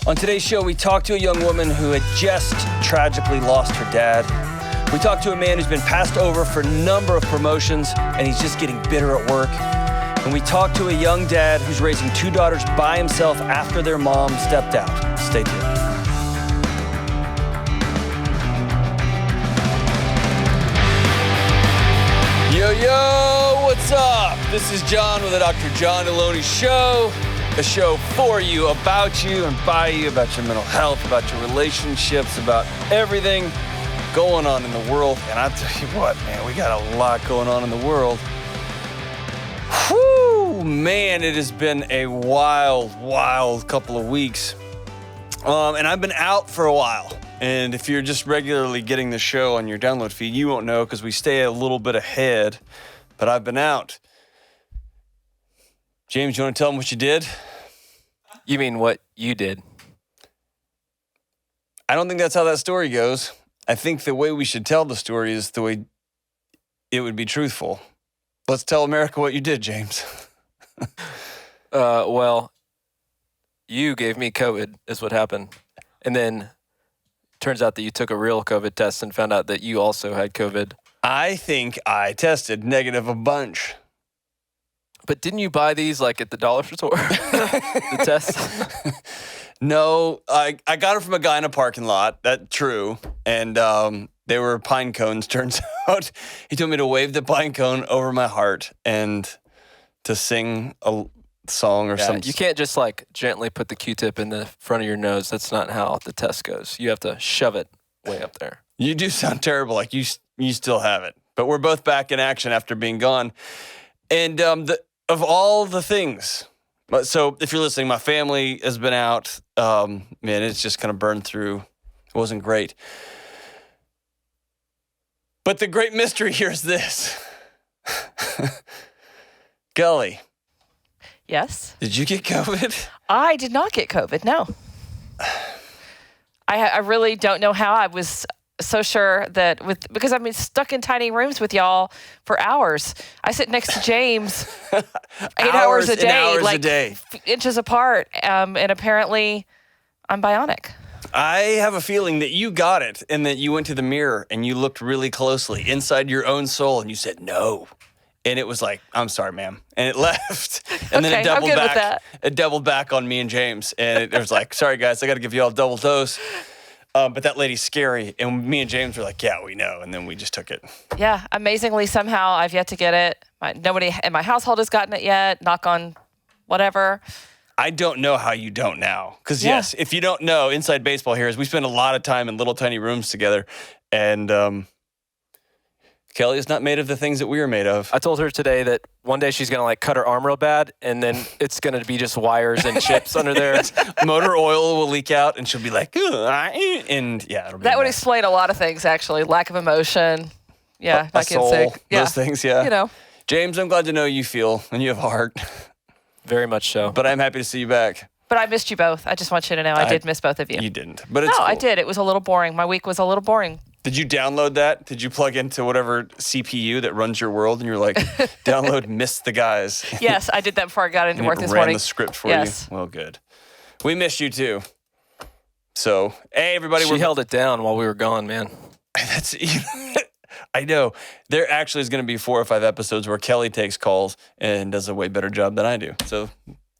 On today's show, we talked to a young woman who had just tragically lost her dad. We talked to a man who's been passed over for a number of promotions, and he's just getting bitter at work. And we talked to a young dad who's raising 2 daughters by himself after their mom stepped out. Stay tuned. Yo, what's up? This is John with the Dr. John Delony Show. A show for you, about you, and by you, about your mental health, about your relationships, about everything going on in the world. And I tell you what, man, we got a lot going on in the world. Whew, man, it has been a wild couple of weeks. And I've been out for a while. And if you're just regularly getting the show on your download feed, you won't know because we stay a little bit ahead. But I've been out. James, you want to tell them what you did? You mean what you did? I don't think that's how that story goes. I think the way we should tell the story is the way it would be truthful. Let's tell America what you did, James. Well, you gave me COVID is what happened. And then turns out that you took a real COVID test and found out that you also had COVID. I think I tested negative a bunch. But didn't you buy these like at the dollar store? The test? No, I got them from a guy in a parking lot. That's true. And they were pine cones, turns out. He told me to wave the pine cone over my heart and to sing a song or something. You can't just like gently put the Q-tip in the front of your nose. That's not how the test goes. You have to shove it way up there. You do sound terrible, like you still have it. But we're both back in action after being gone. And of all the things, so if you're listening, my family has been out. Man, it's just kind of burned through. It wasn't great. But the great mystery here is this. Gully. Yes? Did you get COVID? I did not get COVID, no. I really don't know how. I was so sure that because I've been stuck in tiny rooms with y'all for hours. I sit next to James 8 hours a day, like inches apart, and apparently I'm bionic. I have a feeling that you got it and that you went to the mirror and you looked really closely inside your own soul and you said no. And it was like, I'm sorry, ma'am. And it left. And then it doubled I'm good back. with that. It doubled back on me and James. And it was like, sorry, guys, I got to give you all a double dose. But that lady's scary. And me and James were like, yeah, we know. And then we just took it. Yeah, amazingly, somehow I've yet to get it. Nobody in my household has gotten it yet. Knock on whatever. I don't know how you don't now. Because, yes, if you don't know, inside baseball here is we spend a lot of time in little tiny rooms together. And Kelly is not made of the things that we are made of. I told her today that one day she's going to like cut her arm real bad and then it's going to be just wires and chips under there. Motor oil will leak out and she'll be like, and yeah. It'll be that would explain a lot of things, actually. Lack of emotion. Yeah, not getting sick. Yeah. Those things, yeah. You know. James, I'm glad to know you feel and you have a heart. Very much so. But I'm happy to see you back. But I missed you both. I just want you to know I did miss both of you. You didn't. But it's cool. I did. It was a little boring. My week was a little boring. Did you download that? Did you plug into whatever CPU that runs your world and you're like, download Miss the Guys? Yes, I did that before I got into work this morning. morning. Ran the script for you? Well, good. We missed you too. So, hey, everybody. She held it down while we were gone, man. That's, I know. There actually is going to be 4 or 5 episodes where Kelly takes calls and does a way better job than I do. So,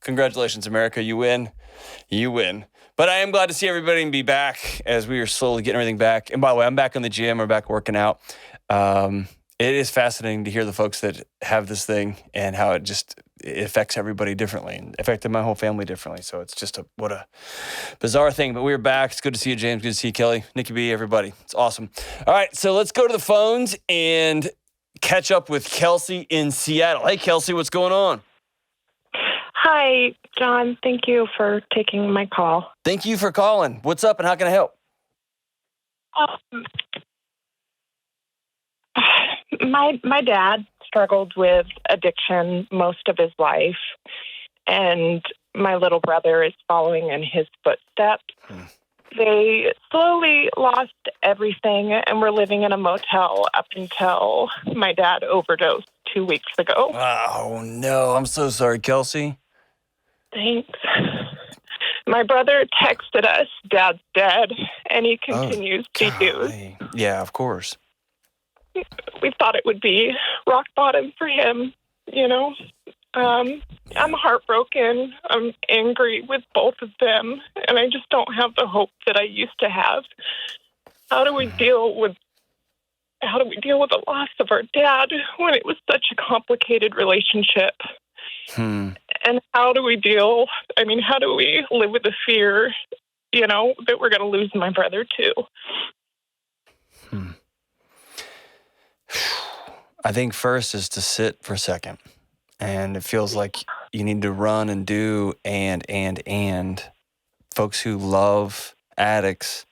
congratulations, America. You win. You win. But I am glad to see everybody and be back as we are slowly getting everything back. And by the way, I'm back in the gym. We're back working out. It is fascinating to hear the folks that have this thing and how it affects everybody differently and affected my whole family differently. So it's just what a bizarre thing. But we're back. It's good to see you, James. Good to see you, Kelly, Nikki B, everybody. It's awesome. All right, so let's go to the phones and catch up with Kelsey in Seattle. Hey, Kelsey, what's going on? Hi, John. Thank you for taking my call. Thank you for calling. What's up and how can I help? My dad struggled with addiction most of his life, and my little brother is following in his footsteps. They slowly lost everything and were living in a motel up until my dad overdosed 2 weeks ago. Oh, no. I'm so sorry, Kelsey. Thanks. My brother texted us, "Dad's dead," and he continues to use. Golly. Yeah, of course. We thought it would be rock bottom for him, you know. I'm heartbroken. I'm angry with both of them, and I just don't have the hope that I used to have. How do we deal with the loss of our dad when it was such a complicated relationship? And how do we live with the fear, that we're going to lose my brother too? I think first is to sit for a second. And it feels like you need to run and do and folks who love addicts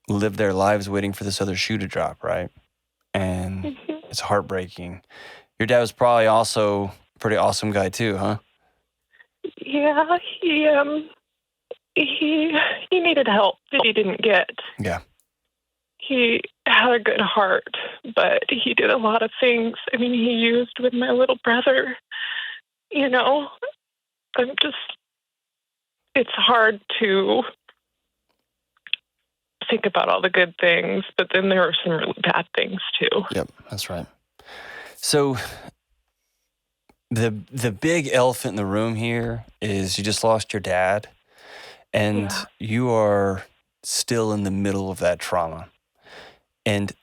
live their lives waiting for this other shoe to drop, right? And it's heartbreaking. Your dad was probably also a pretty awesome guy too, huh? Yeah, he needed help that he didn't get. Yeah. He had a good heart, but he did a lot of things. I mean, he used with my little brother. It's hard to think about all the good things, but then there are some really bad things too. Yep, that's right. So the big elephant in the room here is you just lost your dad, and you are still in the middle of that trauma. And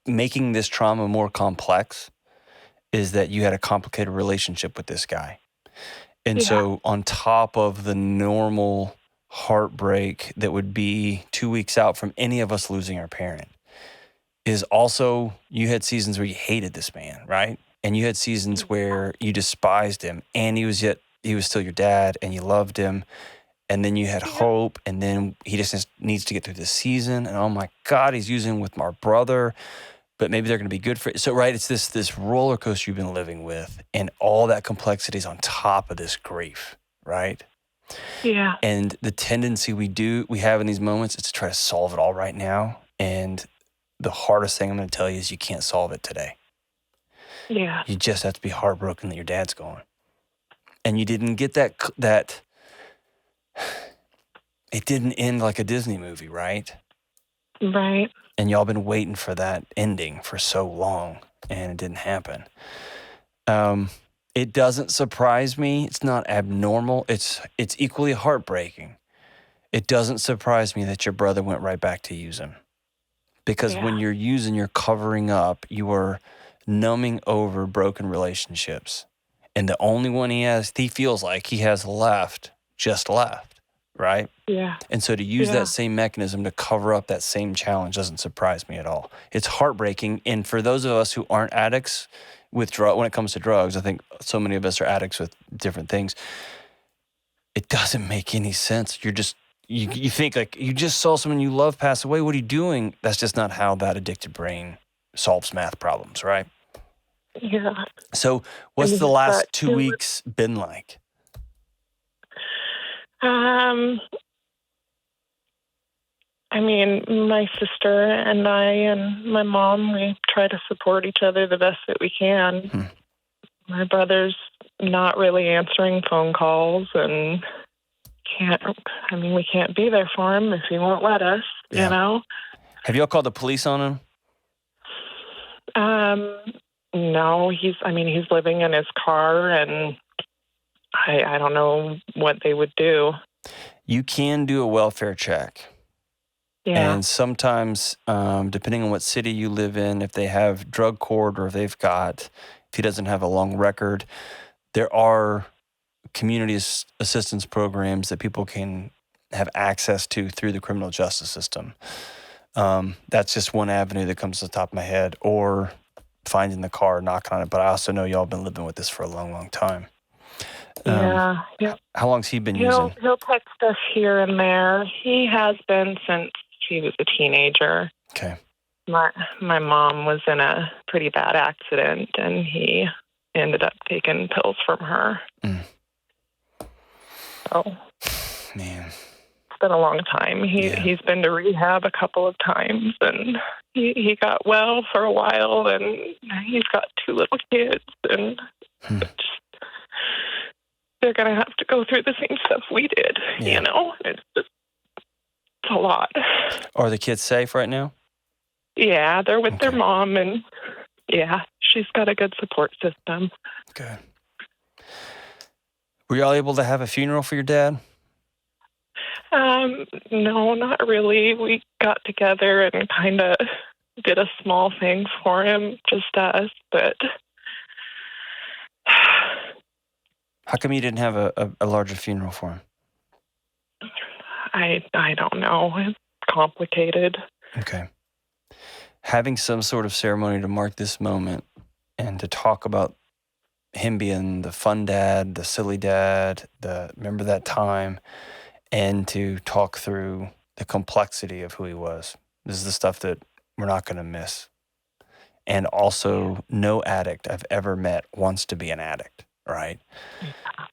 making this trauma more complex is that you had a complicated relationship with this guy. And so on top of the normal heartbreak that would be 2 weeks out from any of us losing our parent is also you had seasons where you hated this man, right? And you had seasons where you despised him, and he was still your dad and you loved him. And then you had hope, and then he just needs to get through this season. And oh my God, he's using with my brother, but maybe they're going to be good for it. So, right, it's this roller coaster you've been living with, and all that complexity is on top of this grief, right? Yeah. And the tendency we have in these moments is to try to solve it all right now. And the hardest thing I'm going to tell you is you can't solve it today. Yeah. You just have to be heartbroken that your dad's gone. And you didn't get that. It didn't end like a Disney movie, right? Right. And y'all been waiting for that ending for so long, and it didn't happen. It doesn't surprise me. It's not abnormal. It's equally heartbreaking. It doesn't surprise me that your brother went right back to using. Because when you're using, you're covering up. You are numbing over broken relationships. And the only one he feels like he has left, right? Yeah. And so to use that same mechanism to cover up that same challenge doesn't surprise me at all. It's heartbreaking. And for those of us who aren't addicts when it comes to drugs, I think so many of us are addicts with different things. It doesn't make any sense. You're just, you think like you just saw someone you love pass away. What are you doing? That's just not how that addicted brain solves math problems, right? Yeah. So what's the last 2 weeks been like? My sister and I and my mom, we try to support each other the best that we can. My brother's not really answering phone calls, and we can't be there for him if he won't let us, you know? Have y'all called the police on him? No, he's living in his car, and I don't know what they would do. You can do a welfare check. Yeah. And sometimes, depending on what city you live in, if they have drug court or if he doesn't have a long record, there are community assistance programs that people can have access to through the criminal justice system. That's just one avenue that comes to the top of my head, or finding the car, knocking on it. But I also know y'all been living with this for a long, long time. Yeah. How long's he been using? He'll text us here and there. He has been since he was a teenager. Okay. My mom was in a pretty bad accident, and he ended up taking pills from her. So, man, it's been a long time. He's been to rehab a couple of times, and he got well for a while, and he's got 2 little kids, and they're going to have to go through the same stuff we did, Yeah. It's a lot. Are the kids safe right now? Yeah, they're with their Okay. mom, and yeah, she's got a good support system. Good. Were y'all able to have a funeral for your dad? No, not really. We got together and kind of did a small thing for him, just us, but How come you didn't have a larger funeral for him? I don't know. It's complicated. Okay. Having some sort of ceremony to mark this moment and to talk about him being the fun dad, the silly dad, remember that time, and to talk through the complexity of who he was. This is the stuff that we're not going to miss. And also, no addict I've ever met wants to be an addict, right?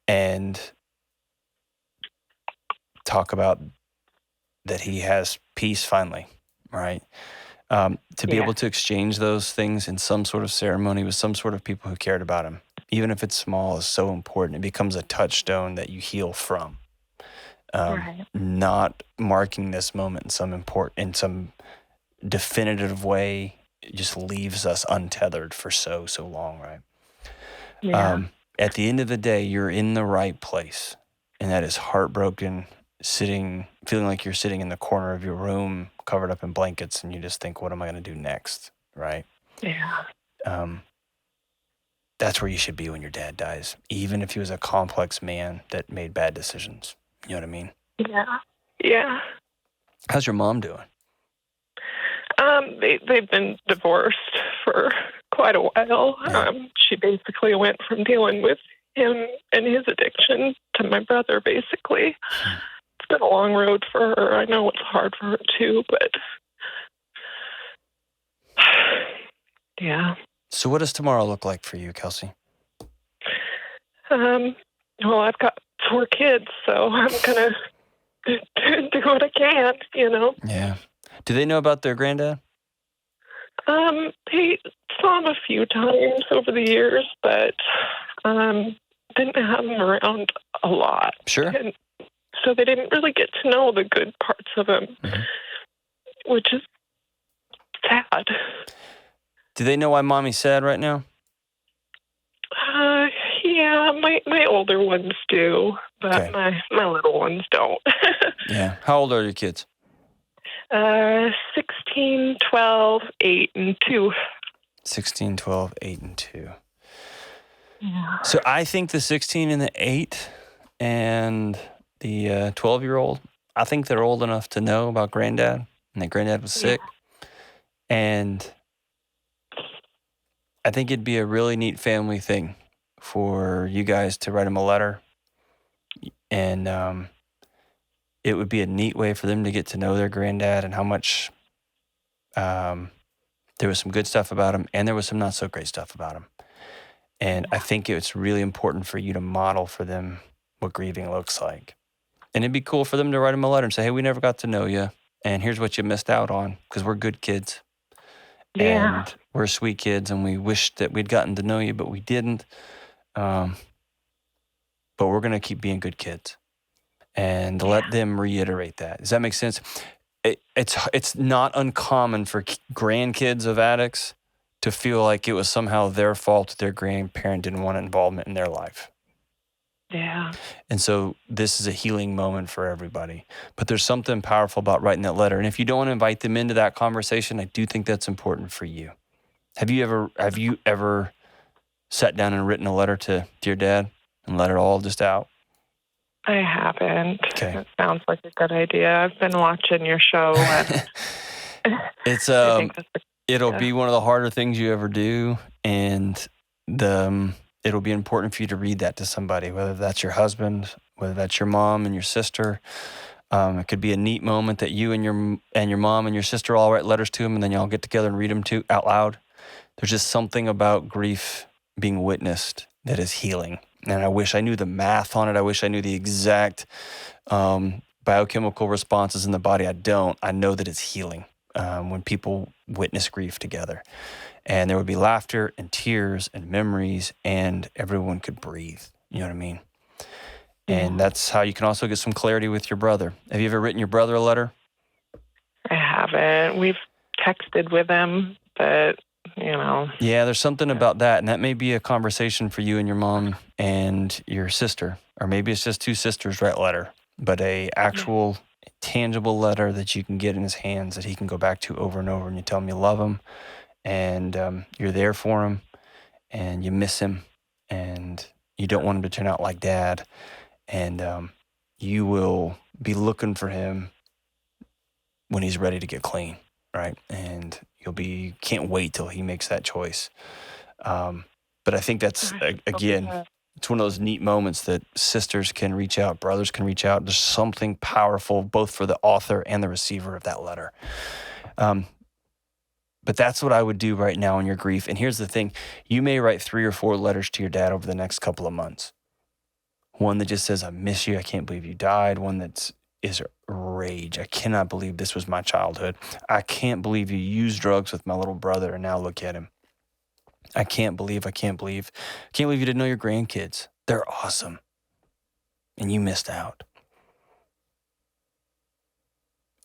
And talk about that he has peace finally, right? To be able to exchange those things in some sort of ceremony with some sort of people who cared about him, even if it's small, is so important. It becomes a touchstone that you heal from. Right. Not marking this moment in some definitive way just leaves us untethered for so long, right? Yeah. At the end of the day, you're in the right place, and that is heartbroken, feeling like you're sitting in the corner of your room covered up in blankets, and you just think, what am I going to do next, right? Yeah. That's where you should be when your dad dies, even if he was a complex man that made bad decisions. You know what I mean? Yeah. Yeah. How's your mom doing? They've been divorced for quite a while. Yeah. She basically went from dealing with him and his addiction to my brother, basically. It's been a long road for her. I know it's hard for her too, but yeah. So what does tomorrow look like for you, Kelsey? Well, I've got 4 kids, so I'm gonna do what I can, Yeah. Do they know about their granddad? They saw him a few times over the years, but didn't have him around a lot. Sure. And so they didn't really get to know the good parts of him, which is sad. Do they know why mommy's sad right now? Yeah, my older ones do, but Okay. my little ones don't. Yeah. How old are your kids? 16, 12, 8, and 2. 16, 12, 8, and 2. Yeah. So I think the 16 and the 8 and the 12-year-old, I think they're old enough to know about granddad and that granddad was sick. And I think it'd be a really neat family thing for you guys to write him a letter. And it would be a neat way for them to get to know their granddad and how much there was some good stuff about him and there was some not so great stuff about him. And I think it's really important for you to model for them what grieving looks like. And it'd be cool for them to write him a letter and say, hey, we never got to know you. And here's what you missed out on, because we're good kids. Yeah. And we're sweet kids, and we wish that we'd gotten to know you, but we didn't. But we're going to keep being good kids. And let them reiterate that. Does that make sense? It's not uncommon for grandkids of addicts to feel like it was somehow their fault that their grandparent didn't want involvement in their life. Yeah. And so this is a healing moment for everybody. But there's something powerful about writing that letter. And if you don't want to invite them into that conversation, I do think that's important for you. Have you ever sat down and written a letter to your dad and let it all just out? I haven't. Okay. It sounds like a good idea. I've been watching your show. And It's I think that's it'll be one of the harder things you ever do, and it'll be important for you to read that to somebody, whether that's your husband, whether that's your mom and your sister. It could be a neat moment that you and your mom and your sister all write letters to him, and then y'all get together and read them out loud. There's just something about grief being witnessed that is healing. And I wish I knew the math on it. I wish I knew the exact biochemical responses in the body. I don't. I know that it's healing when people witness grief together. And there would be laughter and tears and memories, and everyone could breathe. You know what I mean? And that's how you can also get some clarity with your brother. Have you ever written your brother a letter? I haven't. We've texted with him, but, Yeah, there's something about that. And that may be a conversation for you and your mom and your sister. Or maybe it's just two sisters write a letter. But a actual tangible letter that you can get in his hands that he can go back to over and over. And you tell him you love him. And you're there for him. And you miss him. And you don't want him to turn out like Dad. And you will be looking for him when he's ready to get clean, right? And can't wait till he makes that choice. But I think that's, again, it's one of those neat moments that sisters can reach out, brothers can reach out. There's something powerful both for the author and the receiver of that letter. But that's what I would do right now in your grief. And here's the thing. You may write 3 or 4 letters to your dad over the next couple of months. One that just says, I miss you. I can't believe you died. One that is rage. I cannot believe this was my childhood. I can't believe you used drugs with my little brother and now look at him. I can't believe you didn't know your grandkids. They're awesome. And you missed out.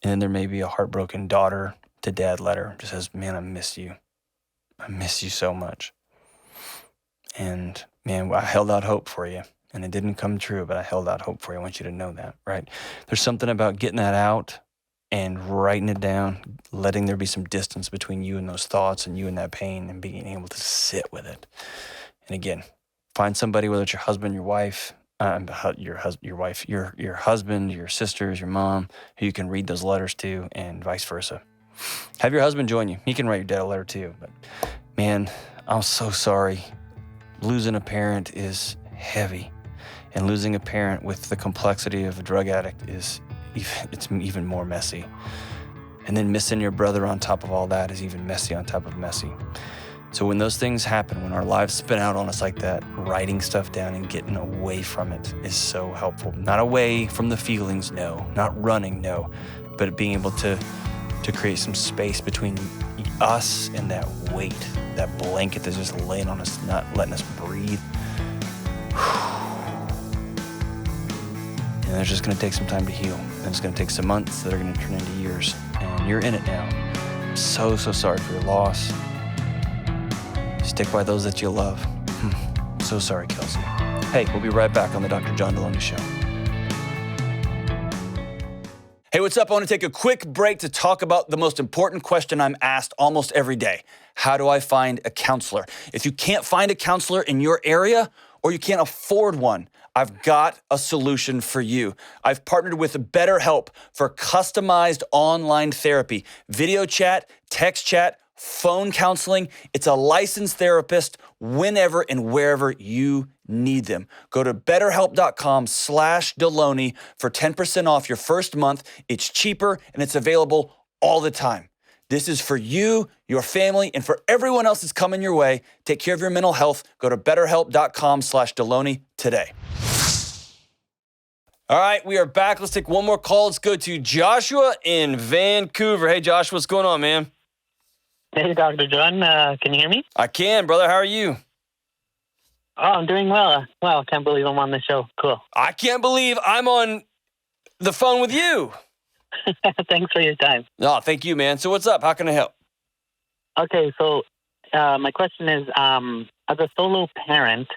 And then there may be a heartbroken daughter to dad letter. Just says, man, I miss you. I miss you so much. And man, I held out hope for you. And it didn't come true, but I held out hope for you. I want you to know that, right? There's something about getting that out and writing it down, letting there be some distance between you and those thoughts and you and that pain and being able to sit with it. And again, find somebody, whether it's your husband, your wife, your husband, your sisters, your mom, who you can read those letters to and vice versa. Have your husband join you. He can write your dad a letter too. But man, I'm so sorry. Losing a parent is heavy. And losing a parent with the complexity of a drug addict it's even more messy. And then missing your brother on top of all that is even messy on top of messy. So when those things happen, when our lives spin out on us like that, writing stuff down and getting away from it is so helpful. Not away from the feelings, no. Not running, no. But being able to create some space between us and that weight, that blanket that's just laying on us, not letting us breathe. And it's just going to take some time to heal. And it's going to take some months that are going to turn into years. And you're in it now. I'm so sorry for your loss. Stick by those that you love. So sorry, Kelsey. Hey, we'll be right back on the Dr. John Delony Show. Hey, what's up? I want to take a quick break to talk about the most important question I'm asked almost every day. How do I find a counselor? If you can't find a counselor in your area or you can't afford one, I've got a solution for you. I've partnered with BetterHelp for customized online therapy, video chat, text chat, phone counseling. It's a licensed therapist whenever and wherever you need them. Go to betterhelp.com/Delony for 10% off your first month. It's cheaper and it's available all the time. This is for you, your family, and for everyone else that's coming your way. Take care of your mental health. Go to betterhelp.com/Delony today. All right, we are back. Let's take one more call. Let's go to Joshua in Vancouver. Hey, Joshua, what's going on, man? Hey, Dr. John. Can you hear me? I can, brother. How are you? Oh, I'm doing well. Wow, can't believe I'm on the show. Cool. I can't believe I'm on the phone with you. Thanks for your time. No, thank you, man. So what's up? How can I help? Okay, so my question is, as a solo parent,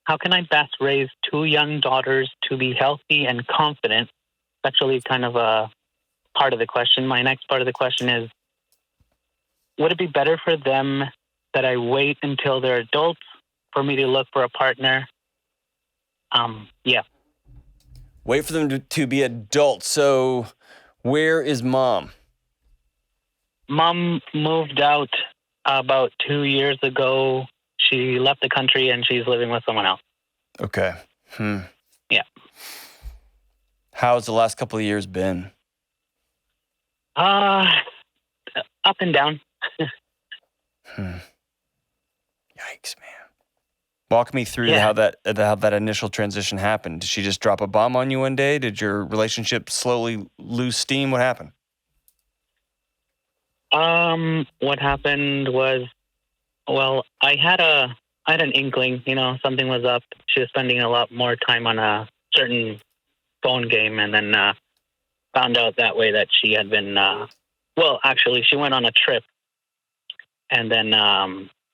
how can I best raise 2 young daughters to be healthy and confident? That's actually kind of a part of the question. My next part of the question is, would it be better for them that I wait until they're adults for me to look for a partner? Yeah. Wait for them to be adults. So where is mom? Mom moved out about 2 years ago. She left the country and she's living with someone else. Okay. Yeah. How's the last couple of years been? Up and down. Yikes, man. Walk me through how that initial transition happened. Did she just drop a bomb on you one day? Did your relationship slowly lose steam? What happened? What happened was, well, I had an inkling, something was up. She was spending a lot more time on a certain phone game, and then found out that way that she had been. Well, actually, she went on a trip, and then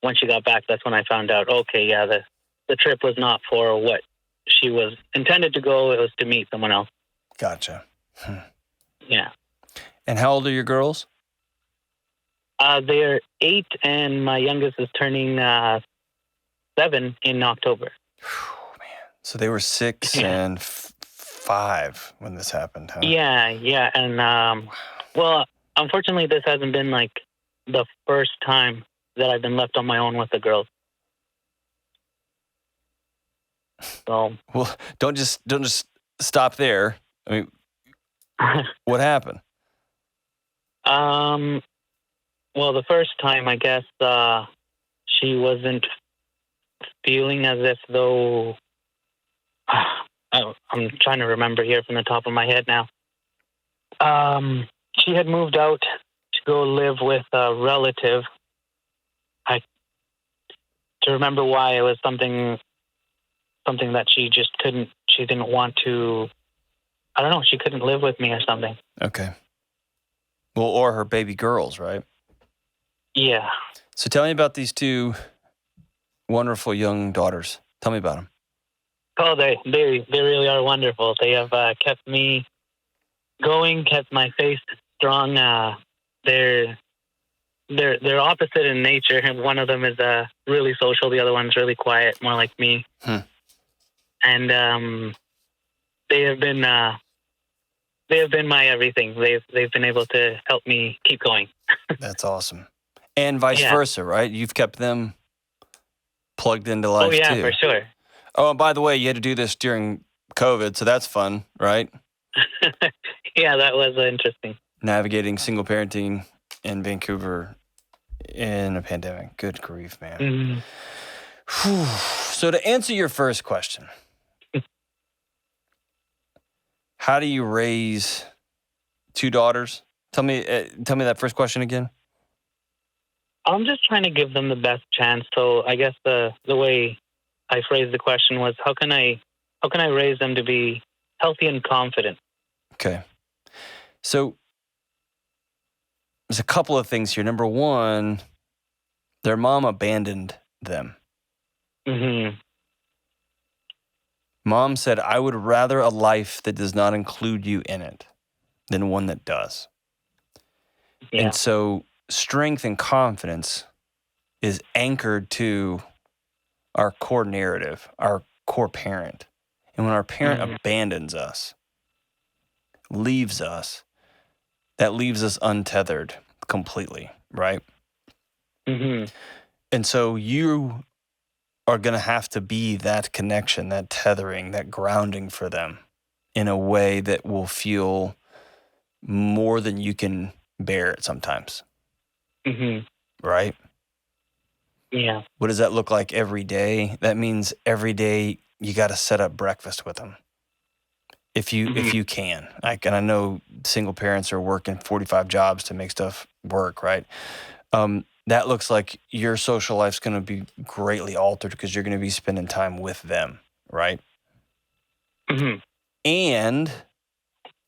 when she got back, that's when I found out. Okay, yeah, the trip was not for what she was intended to go. It was to meet someone else. Gotcha. Yeah. And how old are your girls? They're 8, and my youngest is turning 7 in October. So they were 6 and 5 when this happened, huh? Yeah, and well, unfortunately, this hasn't been like the first time that I've been left on my own with the girls. So, Well, don't just stop there. I mean, what happened? well, the first time, I guess, she wasn't feeling as if though. I'm trying to remember here from the top of my head now. She had moved out to go live with a relative. To remember why, it was something that she just couldn't. She didn't want to. I don't know. She couldn't live with me or something. Okay. Well, or her baby girls, right? Yeah. So tell me about these 2 wonderful young daughters. Tell me about them. Oh, they really are wonderful. They have kept me going, kept my faith strong. They're opposite in nature. One of them is really social. The other one's really quiet, more like me. And they have been my everything. They've been able to help me keep going. That's awesome. And vice versa, right? You've kept them plugged into life too. Oh yeah, for sure. Oh, and by the way, you had to do this during COVID, so that's fun, right? Yeah, that was interesting. Navigating single parenting in Vancouver in a pandemic. Good grief, man. Mm-hmm. So to answer your first question, how do you raise 2 daughters? Tell me that first question again. I'm just trying to give them the best chance. So I guess the way I phrased the question was, how can I raise them to be healthy and confident? Okay. So there's a couple of things here. Number one, their mom abandoned them. Mm-hmm. Mom said, I would rather a life that does not include you in it than one that does. Yeah. And so strength and confidence is anchored to our core narrative, our core parent. And when our parent abandons us, leaves us, that leaves us untethered completely, right? Mm-hmm. And so you are going to have to be that connection, that tethering, that grounding for them in a way that will feel more than you can bear it sometimes. Mm-hmm. Right? Yeah. What does that look like every day? That means every day you got to set up breakfast with them. If you can. And I know single parents are working 45 jobs to make stuff work, right? That looks like your social life's going to be greatly altered because you're going to be spending time with them, right? Mm-hmm. And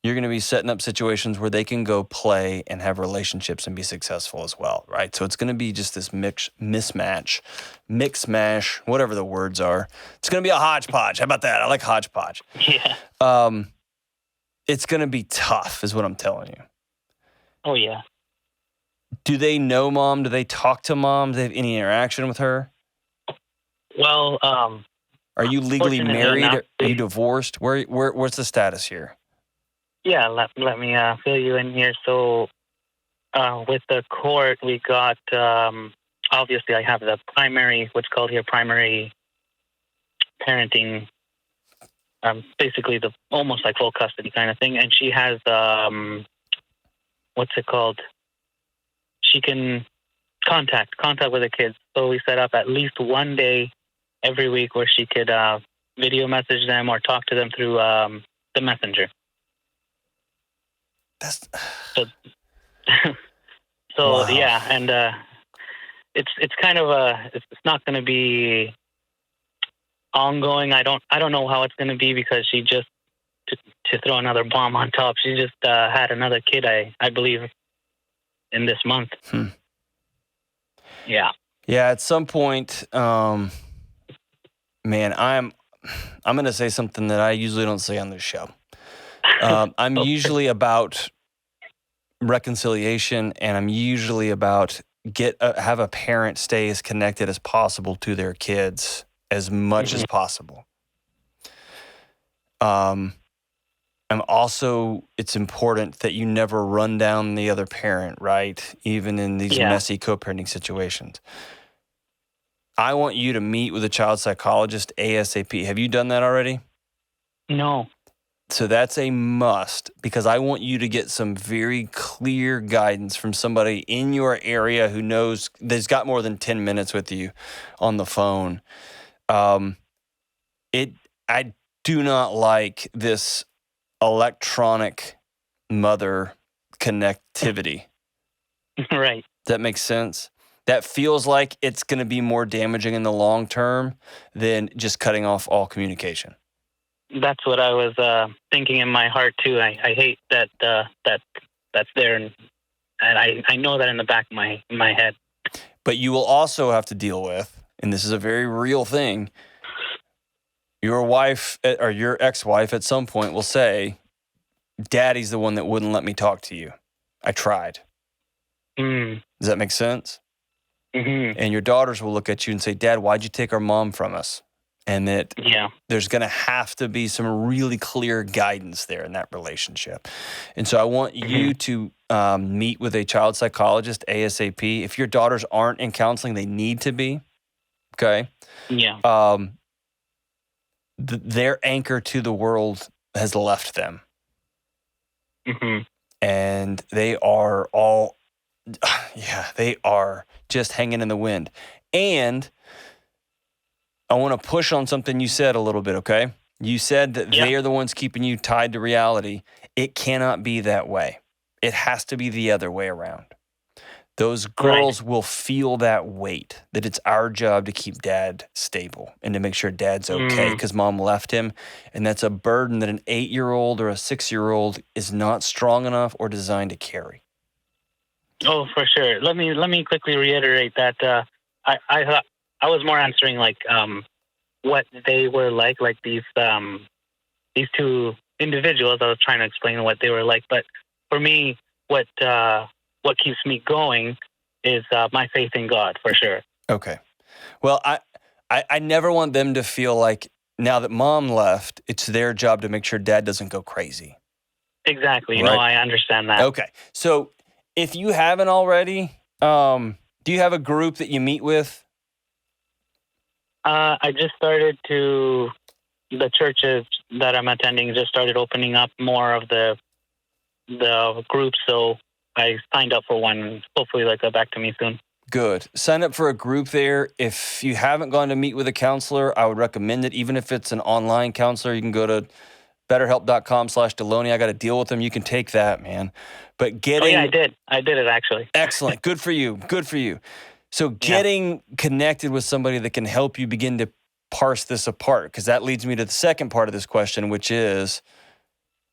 you're going to be setting up situations where they can go play and have relationships and be successful as well, right? So it's going to be just this mix mash, whatever the words are. It's going to be a hodgepodge. How about that? I like hodgepodge. Yeah. It's going to be tough is what I'm telling you. Oh, yeah. Do they know mom? Do they talk to mom? Do they have any interaction with her? Well, are you legally fortunately married? enough, Are you divorced? What's the status here? yeah, let me fill you in here. So with the court, we got, obviously I have the primary, what's called here primary parenting, basically the almost like full custody kind of thing. And she has, what's it called? She can contact with the kids. So we set up at least one day every week where she could video message them or talk to them through the messenger. That's So wow. Yeah, and it's kind of it's not going to be ongoing. I don't know how it's going to be because she just to throw another bomb on top. She just had another kid, I believe, in this month. Yeah. Yeah. At some point, man, I'm going to say something that I usually don't say on this show. I'm usually about reconciliation, and I'm usually about have a parent stay as connected as possible to their kids as much as possible. It's important that you never run down the other parent, right? Even in these messy co-parenting situations. I want you to meet with a child psychologist ASAP. Have you done that already? No. So that's a must, because I want you to get some very clear guidance from somebody in your area who knows, that's got more than 10 minutes with you on the phone. I do not like this electronic mother connectivity. Right. That makes sense. That feels like it's going to be more damaging in the long term than just cutting off all communication. That's what I was thinking in my heart too. I hate that that's there, and I know that in the back of my head. But you will also have to deal with, and this is a very real thing, your wife or your ex-wife at some point will say, Daddy's the one that wouldn't let me talk to you. I tried. Does that make sense? Mm-hmm. And your daughters will look at you and say, Dad, why'd you take our mom from us? And that there's going to have to be some really clear guidance there in that relationship. And so I want you to meet with a child psychologist ASAP. If your daughters aren't in counseling, they need to be. Okay? Yeah. Their anchor to the world has left them. Mm-hmm. And they are all, they are just hanging in the wind. And I want to push on something you said a little bit, okay? You said that they are the ones keeping you tied to reality. It cannot be that way. It has to be the other way around. Those girls will feel that weight, that it's our job to keep Dad stable and to make sure Dad's okay because Mom left him. And that's a burden that an 8-year-old or a 6-year-old is not strong enough or designed to carry. Oh, for sure. Let me quickly reiterate that I thought I was more answering like what they were like these two individuals. I was trying to explain what they were like, but for me, what keeps me going is my faith in God, for sure. Okay. Well, I never want them to feel like now that Mom left, it's their job to make sure Dad doesn't go crazy. Exactly. Right? No, I understand that. Okay. So if you haven't already, do you have a group that you meet with? I just started the churches that I'm attending just started opening up more of the groups, so I signed up for one. Hopefully they'll get back to me soon. Good. Sign up for a group there. If you haven't gone to meet with a counselor, I would recommend it. Even if it's an online counselor, you can go to betterhelp.com/Delony. I got to deal with them. You can take that, man. But getting... Oh, yeah, I did it, actually. Excellent. Good for you. Good for you. So getting connected with somebody that can help you begin to parse this apart, because that leads me to the second part of this question, which is,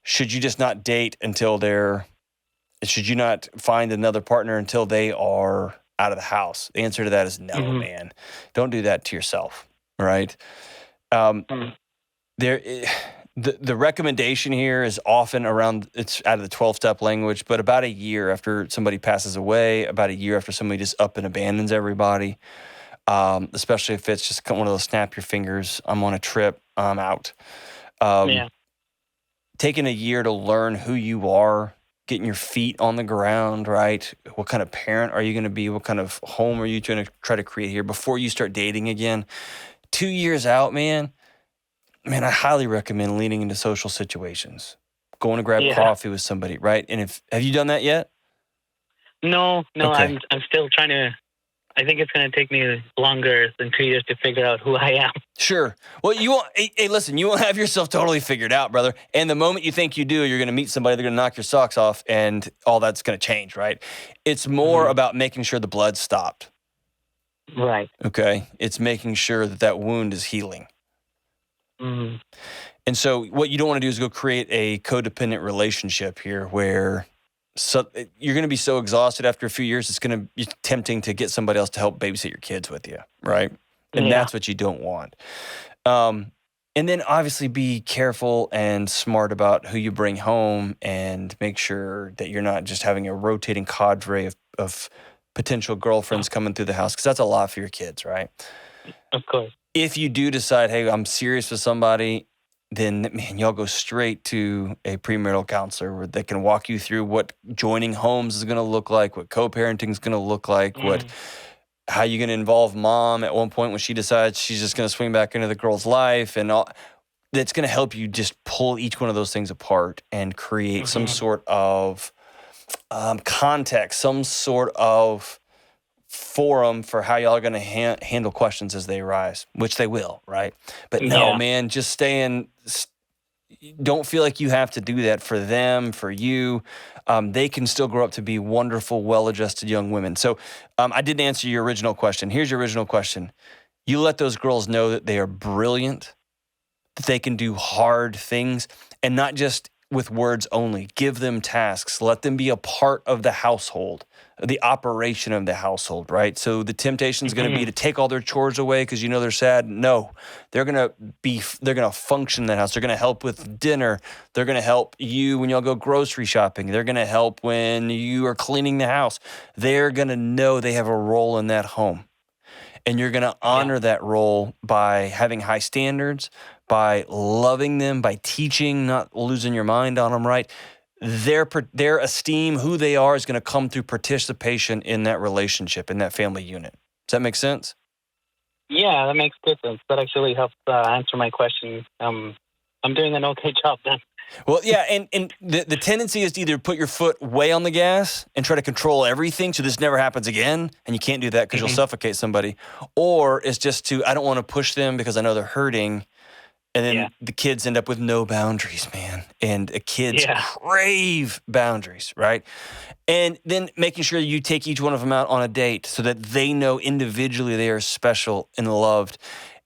should you just not date until should you not find another partner until they are out of the house? The answer to that is no, man. Don't do that to yourself, right? The recommendation here is often around, it's out of the 12-step language, but about a year after somebody passes away, about a year after somebody just up and abandons everybody, especially if it's just one of those snap your fingers, I'm on a trip, I'm out. Taking a year to learn who you are, getting your feet on the ground, right? What kind of parent are you going to be? What kind of home are you going to try to create here before you start dating again? 2 years out, man, I highly recommend leaning into social situations, going to grab coffee with somebody, right? And have you done that yet? No, okay. I'm still trying to. I think it's going to take me longer than 2 years to figure out who I am. Sure. Well, listen, you won't have yourself totally figured out, brother. And the moment you think you do, you're going to meet somebody, they're going to knock your socks off, and all that's going to change, right? It's more about making sure the blood stopped. Right. Okay? It's making sure that wound is healing. Mm. And so what you don't want to do is go create a codependent relationship here where you're going to be so exhausted after a few years, it's going to be tempting to get somebody else to help babysit your kids with you, right? And Yeah. that's what you don't want. And then obviously be careful and smart about who you bring home and make sure that you're not just having a rotating cadre of potential girlfriends coming through the house, because that's a lot for your kids, right? Of course. If you do decide, hey, I'm serious with somebody, then man, y'all go straight to a premarital counselor where they can walk you through what joining homes is going to look like, what co-parenting is going to look like, how you're going to involve mom at one point when she decides she's just going to swing back into the girl's life, and all that's going to help you just pull each one of those things apart and create some sort of context, some sort of forum for how y'all are going to handle questions as they arise, which they will, right? But no, man, just don't feel like you have to do that for them, for you. They can still grow up to be wonderful, well-adjusted young women. So I didn't answer your original question. Here's your original question. You let those girls know that they are brilliant, that they can do hard things, and not just with words only. Give them tasks. Let them be a part of the household, the operation of the household, right? So the temptation is going to be to take all their chores away because you know they're sad. No, they're going to function in the house. They're going to help with dinner. They're going to help you when y'all go grocery shopping. They're going to help when you are cleaning the house. They're going to know they have a role in that home. And you're going to honor that role by having high standards, by loving them, by teaching, not losing your mind on them, right? Their esteem, who they are, is going to come through participation in that relationship, in that family unit. Does that make sense? Yeah, that makes good sense. That actually helps answer my question. I'm doing an okay job then. Well, yeah, and the tendency is to either put your foot way on the gas and try to control everything so this never happens again, and you can't do that because you'll suffocate somebody, or it's just I don't want to push them because I know they're hurting, and then the kids end up with no boundaries, man, and kids crave boundaries, right? And then making sure you take each one of them out on a date so that they know individually they are special and loved,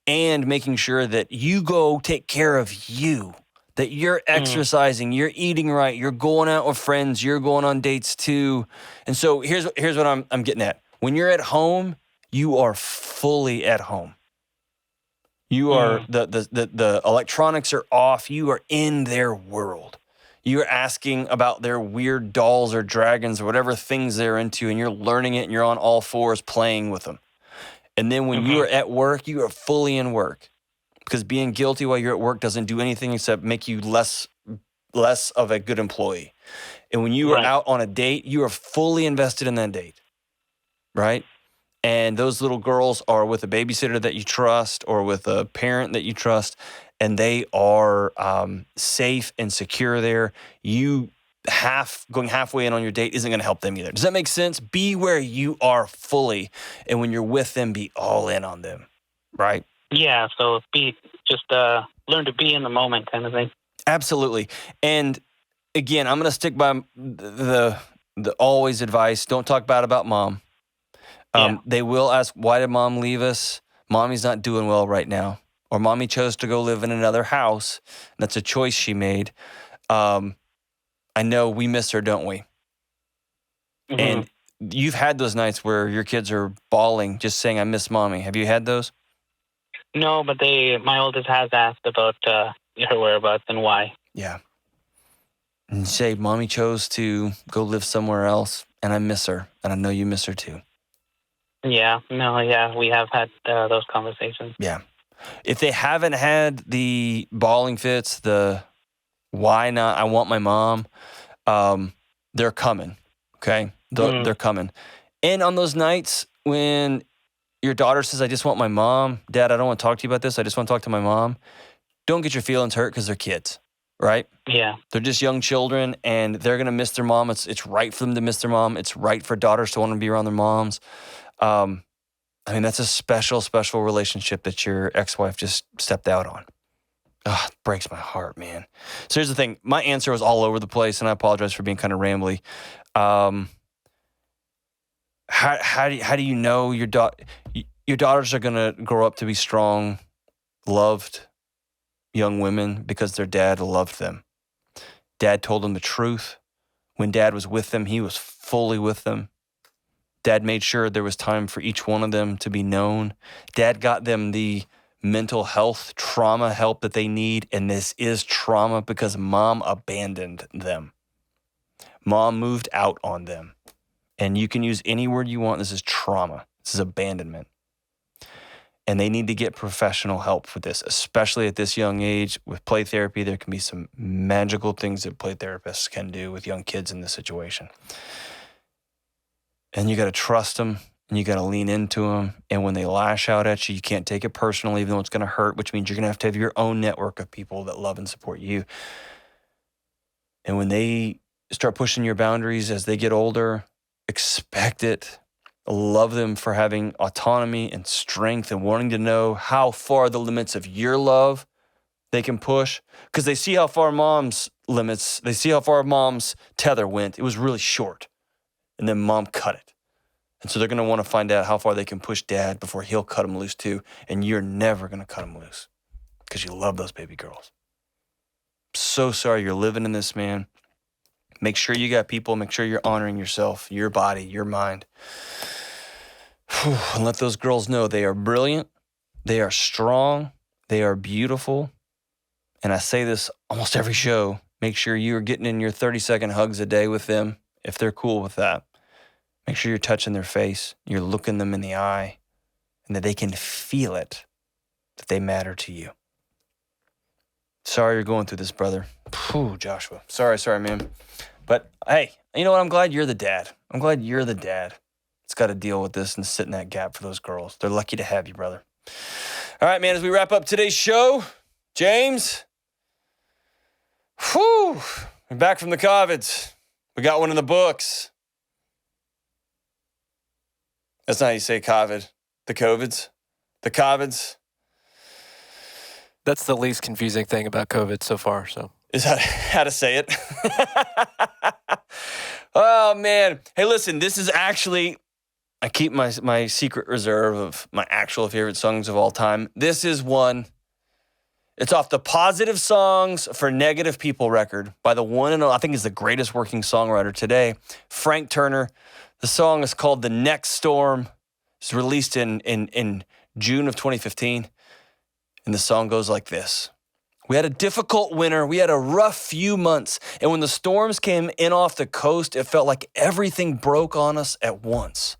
and making sure that you go take care of you. That you're exercising, you're eating right, you're going out with friends, you're going on dates too. And so here's what I'm getting at. When you're at home, you are fully at home. You are the electronics are off. You are in their world. You're asking about their weird dolls or dragons or whatever things they're into, and you're learning it, and you're on all fours playing with them. And then when you are at work, you are fully in work. Because being guilty while you're at work doesn't do anything except make you less of a good employee. And when you are out on a date, you are fully invested in that date, right? And those little girls are with a babysitter that you trust or with a parent that you trust, and they are safe and secure there. You going halfway in on your date isn't going to help them either. Does that make sense? Be where you are fully, and when you're with them, be all in on them, right? Yeah, so learn to be in the moment kind of thing. Absolutely. And again, I'm going to stick by the always advice. Don't talk bad about mom. They will ask, why did mom leave us? Mommy's not doing well right now. Or mommy chose to go live in another house. That's a choice she made. I know we miss her, don't we? And you've had those nights where your kids are bawling, just saying, I miss mommy. Have you had those? No, but my oldest has asked about her whereabouts and why. Yeah. And say, mommy chose to go live somewhere else, and I miss her, and I know you miss her too. Yeah, we have had those conversations. Yeah. If they haven't had the bawling fits, the why not, I want my mom, they're coming, okay? They're coming. And on those nights when your daughter says, I just want my mom. Dad, I don't want to talk to you about this. I just want to talk to my mom. Don't get your feelings hurt because they're kids, right? Yeah. They're just young children, and they're going to miss their mom. It's right for them to miss their mom. It's right for daughters to want to be around their moms. I mean, that's a special, special relationship that your ex-wife just stepped out on. It breaks my heart, man. So here's the thing. My answer was all over the place, and I apologize for being kind of rambly. How do you know your daughters are going to grow up to be strong, loved, young women because their dad loved them. Dad told them the truth. When Dad was with them, he was fully with them. Dad made sure there was time for each one of them to be known. Dad got them the mental health, trauma help that they need, and this is trauma because Mom abandoned them. Mom moved out on them. And you can use any word you want. This is trauma. This is abandonment. And they need to get professional help for this, especially at this young age. With play therapy, there can be some magical things that play therapists can do with young kids in this situation. And you got to trust them, and you got to lean into them. And when they lash out at you, you can't take it personally, even though it's going to hurt, which means you're going to have your own network of people that love and support you. And when they start pushing your boundaries as they get older, expect it. Love them for having autonomy and strength and wanting to know how far the limits of your love they can push. Because they see how far Mom's limits, they see how far Mom's tether went. It was really short. And then Mom cut it. And so they're going to want to find out how far they can push Dad before he'll cut them loose too. And you're never going to cut them loose because you love those baby girls. So sorry you're living in this, man. Make sure you got people. Make sure you're honoring yourself, your body, your mind. And let those girls know they are brilliant. They are strong. They are beautiful. And I say this almost every show. Make sure you are getting in your 30-second hugs a day with them if they're cool with that. Make sure you're touching their face. You're looking them in the eye and that they can feel it, that they matter to you. Sorry you're going through this, brother. Joshua. Sorry, man. But hey, you know what? I'm glad you're the dad. I'm glad you're the dad. It's got to deal with this and sit in that gap for those girls. They're lucky to have you, brother. All right, man, as we wrap up today's show, James, we're back from the COVIDs. We got one in the books. That's not how you say COVID. The COVIDs. The COVIDs. That's the least confusing thing about COVID so far, so. Is that how to say it? Oh, man. Hey, listen, this is actually... I keep my secret reserve of my actual favorite songs of all time. This is one. It's off the Positive Songs for Negative People record by the one and I think is the greatest working songwriter today, Frank Turner. The song is called The Next Storm. It's released in June of 2015. And the song goes like this. We had a difficult winter. We had a rough few months. And when the storms came in off the coast, it felt like everything broke on us at once.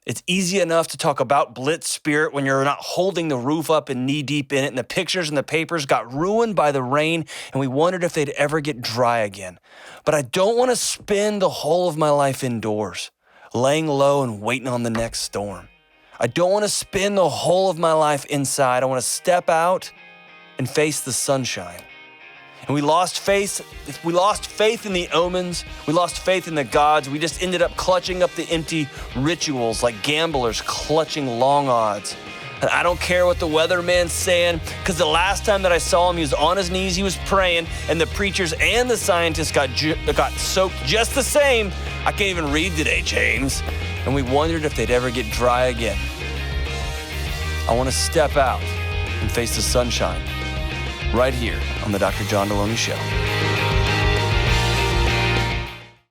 It's easy enough to talk about blitz spirit when you're not holding the roof up and knee deep in it, and the pictures and the papers got ruined by the rain, and we wondered if they'd ever get dry again. But I don't want to spend the whole of my life indoors, laying low and waiting on the next storm. I don't want to spend the whole of my life inside. I want to step out and face the sunshine. And we lost faith in the omens. We lost faith in the gods. We just ended up clutching up the empty rituals like gamblers clutching long odds. And I don't care what the weatherman's saying, because the last time that I saw him, he was on his knees, he was praying, and the preachers and the scientists got soaked just the same. I can't even read today, James. And we wondered if they'd ever get dry again. I want to step out and face the sunshine right here on the Dr. John Delony Show.